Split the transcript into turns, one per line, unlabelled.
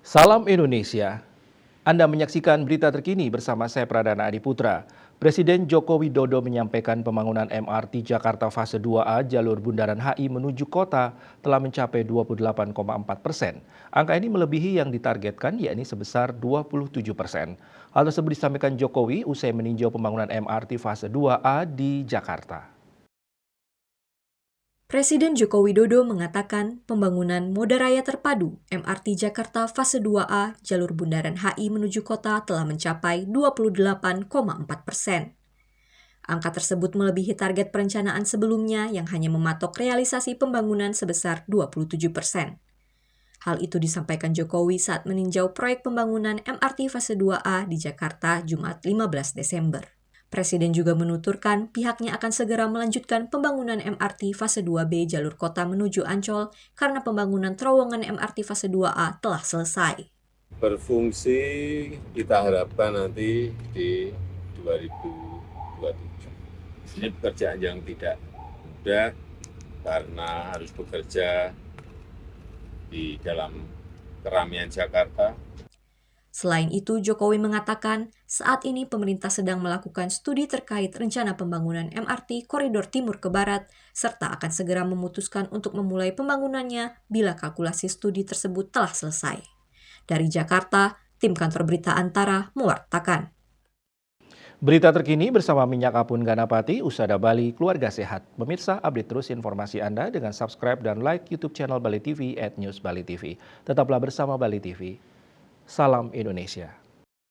Salam Indonesia. Anda menyaksikan berita terkini bersama saya Pradana Adiputra. Presiden Joko Widodo menyampaikan pembangunan MRT Jakarta fase 2A jalur Bundaran HI menuju kota telah mencapai 28,4%. Angka ini melebihi yang ditargetkan yakni sebesar 27%. Hal tersebut disampaikan Jokowi usai meninjau pembangunan MRT fase 2A di Jakarta.
Presiden Joko Widodo mengatakan pembangunan Moda Raya Terpadu MRT Jakarta fase 2A jalur Bundaran HI menuju kota telah mencapai 28,4%. Angka tersebut melebihi target perencanaan sebelumnya yang hanya mematok realisasi pembangunan sebesar 27%. Hal itu disampaikan Jokowi saat meninjau proyek pembangunan MRT fase 2A di Jakarta Jumat 15 Desember. Presiden juga menuturkan pihaknya akan segera melanjutkan pembangunan MRT fase 2B jalur kota menuju Ancol karena pembangunan terowongan MRT fase 2A telah selesai.
Berfungsi kita harapkan nanti di 2027. Ini pekerjaan yang tidak mudah karena harus bekerja di dalam keramaian Jakarta.
Selain itu, Jokowi mengatakan saat ini pemerintah sedang melakukan studi terkait rencana pembangunan MRT Koridor Timur ke Barat, serta akan segera memutuskan untuk memulai pembangunannya bila kalkulasi studi tersebut telah selesai. Dari Jakarta, tim kantor berita Antara mewartakan.
Berita terkini bersama Minyak Apun Ganapati, Usada Bali, Keluarga Sehat. Pemirsa, update terus informasi Anda dengan subscribe dan like YouTube channel Bali TV @newsbalitv. Tetaplah bersama Bali TV. Salam Indonesia.